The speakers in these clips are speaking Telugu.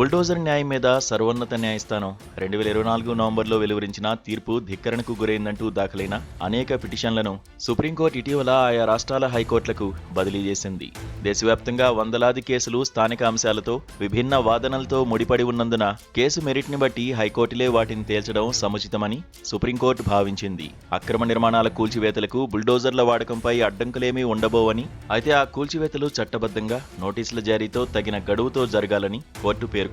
బుల్డోజర్ న్యాయం మీద సర్వోన్నత న్యాయస్థానం 2024 నవంబర్లో వెలువరించిన తీర్పు ధిక్కరణకు గురైందంటూ దాఖలైన అనేక పిటిషన్లను సుప్రీంకోర్టు ఇటీవల ఆయా రాష్ట్రాల హైకోర్టులకు బదిలీ చేసింది. దేశవ్యాప్తంగా వందలాది కేసులు స్థానిక అంశాలతో విభిన్న వాదనలతో ముడిపడి ఉన్నందున కేసు మెరిట్ని బట్టి హైకోర్టులే వాటిని తేల్చడం సముచితమని సుప్రీంకోర్టు భావించింది. అక్రమ నిర్మాణాల కూల్చివేతలకు బుల్డోజర్ల వాడకంపై అడ్డంకులేమీ ఉండబోవని, అయితే ఆ కూల్చివేతలు చట్టబద్ధంగా నోటీసుల జారీతో తగిన గడువుతో జరగాలని కోర్టు పేర్కొంది.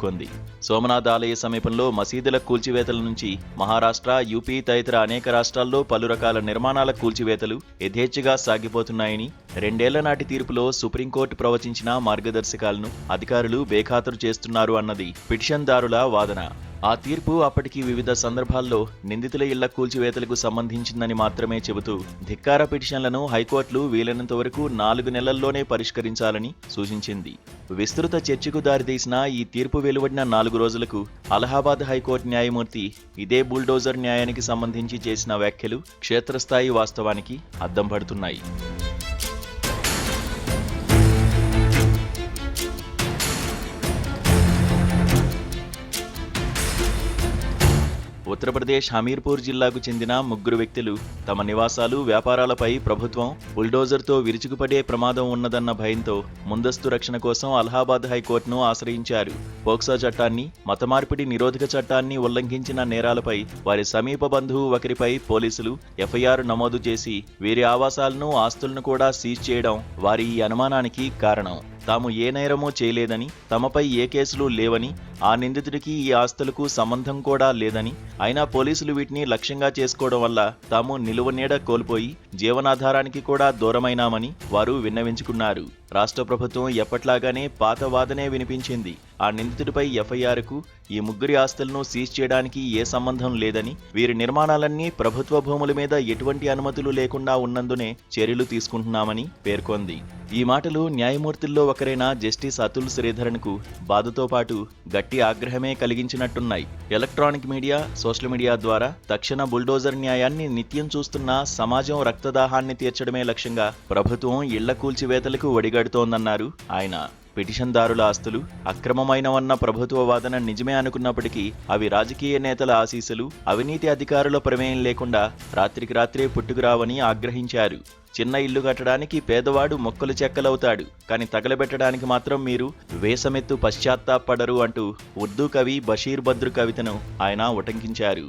సోమనాథ్ ఆలయ సమీపంలో మసీదుల కూల్చివేతల నుంచి మహారాష్ట్ర, యూపీ తదితర అనేక రాష్ట్రాల్లో పలు రకాల నిర్మాణాల కూల్చివేతలు యథేచ్ఛగా సాగిపోతున్నాయని 2 ఏళ్ల నాటి తీర్పులో సుప్రీంకోర్టు ప్రవచించిన మార్గదర్శకాలను అధికారులు బేఖాతరు చేస్తున్నారు అన్నది పిటిషన్దారుల వాదన. ఆ తీర్పు అప్పటికి వివిధ సందర్భాల్లో నిందితుల ఇళ్ల కూల్చివేతలకు సంబంధించిందని మాత్రమే చెబుతూ ధిక్కార పిటిషన్లను హైకోర్టులు వీలైనంత వరకు 4 నెలల్లోనే పరిష్కరించాలని సూచించింది. విస్తృత చర్చకు దారితీసిన ఈ తీర్పు వెలువడిన 4 రోజులకు అలహాబాద్ హైకోర్టు న్యాయమూర్తి ఇదే బుల్డోజర్ న్యాయానికి సంబంధించి చేసిన వ్యాఖ్యలు క్షేత్రస్థాయి వాస్తవానికి అద్దం పడుతున్నాయి. ఉత్తరప్రదేశ్ హమీర్పూర్ జిల్లాకు చెందిన 3 వ్యక్తులు తమ నివాసాలు, వ్యాపారాలపై ప్రభుత్వం బుల్డోజర్తో విరుచుకుపడే ప్రమాదం ఉన్నదన్న భయంతో ముందస్తు రక్షణ కోసం అలహాబాద్ హైకోర్టును ఆశ్రయించారు. పోక్సో చట్టాన్ని, మతమార్పిడి నిరోధక చట్టాన్ని ఉల్లంఘించిన నేరాలపై వారి సమీప బంధువు ఒకరిపై పోలీసులు ఎఫ్ఐఆర్ నమోదు చేసి వీరి ఆవాసాలను, ఆస్తులను కూడా సీజ్ చేయడం వారి ఈ అనుమానానికి కారణం. తాము ఏ నేరమూ చేయలేదని, తమపై ఏ కేసులు లేవని, ఆ నిందితుడికి ఈ ఆస్తులకు సంబంధం కూడా లేదని, అయినా పోలీసులు వీటిని లక్ష్యంగా చేసుకోవడం వల్ల తాము నిలువనీడ కోల్పోయి జీవనాధారానికి కూడా దూరమైనామని వారు విన్నవించుకున్నారు. రాష్ట్ర ప్రభుత్వం ఎప్పట్లాగానే పాత వాదనే వినిపించింది. ఆ నిందితుడిపై ఎఫ్ఐఆర్కు ఈ 3 ఆస్తులను సీజ్ చేయడానికి ఏ సంబంధం లేదని, వీరి నిర్మాణాలన్నీ ప్రభుత్వ భూముల మీద ఎటువంటి అనుమతులు లేకుండా ఉన్నందునే చర్యలు తీసుకుంటున్నామని పేర్కొంది. ఈ మాటలు న్యాయమూర్తుల్లో ఒకరైన జస్టిస్ అతుల్ శ్రీధరన్కు బాధతో పాటు గట్టి ఆగ్రహమే కలిగించినట్టున్నాయి. ఎలక్ట్రానిక్ మీడియా, సోషల్ మీడియా ద్వారా తక్షణ బుల్డోజర్ న్యాయాన్ని నిత్యం చూస్తున్న సమాజం రక్తదాహాన్ని తీర్చడమే లక్ష్యంగా ప్రభుత్వం ఇళ్ల కూల్చివేతలకు ఒడిగడుతోందన్నారు ఆయన. పిటిషన్దారుల ఆస్తులు అక్రమమైనవన్న ప్రభుత్వ వాదన నిజమే అనుకున్నప్పటికీ అవి రాజకీయ నేతల ఆశీస్సులు, అవినీతి అధికారుల ప్రమేయం లేకుండా రాత్రికి రాత్రే పుట్టుకురావని ఆగ్రహించారు. చిన్న ఇల్లు కట్టడానికి పేదవాడు మొక్కలు చెక్కలవుతాడు, కానీ తగలబెట్టడానికి మాత్రం మీరు వేసమెత్తు పశ్చాత్తాపడరు అంటూ ఉర్దూ కవి బషీర్ బద్రు కవితను ఆయన ఉటంకించారు.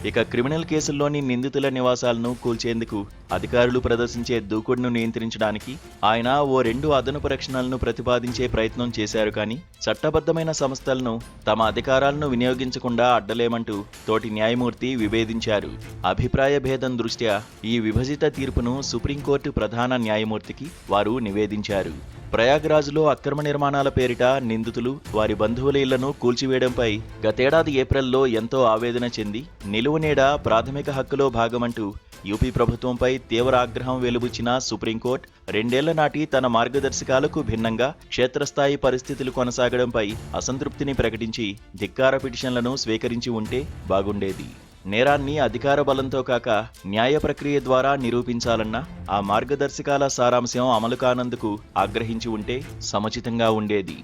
ఇక క్రిమినల్ కేసుల్లోని నిందితుల నివాసాలను కూల్చేందుకు అధికారులు ప్రదర్శించే దూకుడును నియంత్రించడానికి ఆయన ఓ 2 అదనపు రక్షణలను ప్రతిపాదించే ప్రయత్నం చేశారు. కానీ చట్టబద్ధమైన సంస్థలను తమ అధికారాలను వినియోగించకుండా అడ్డలేమంటూ తోటి న్యాయమూర్తి విభేదించారు. అభిప్రాయ భేదం దృష్ట్యా ఈ విభజిత తీర్పును సుప్రీంకోర్టు ప్రధాన న్యాయమూర్తికి వారు నివేదించారు. ప్రయాగ్రాజ్లో అక్రమ నిర్మాణాల పేరిట నిందితులు, వారి బంధువుల ఇళ్లను కూల్చివేయడంపై గతేడాది ఏప్రిల్లో ఎంతో ఆవేదన చెంది నిలువునీడ ప్రాథమిక హక్కులో భాగమంటూ యూపీ ప్రభుత్వంపై తీవ్ర ఆగ్రహం వెలుబుచ్చిన సుప్రీంకోర్టు 2 ఏళ్ల నాటి తన మార్గదర్శకాలకు భిన్నంగా క్షేత్రస్థాయి పరిస్థితులు కొనసాగడంపై అసంతృప్తిని ప్రకటించి ధిక్కార పిటిషన్లను స్వీకరించి ఉంటే బాగుండేది. నేరాన్ని అధికార బలంతో కాక న్యాయ ప్రక్రియ ద్వారా నిరూపించాలన్న ఆ మార్గదర్శకాల సారాంశం అమలు కానందుకు ఆగ్రహించి ఉంటే సముచితంగా ఉండేది.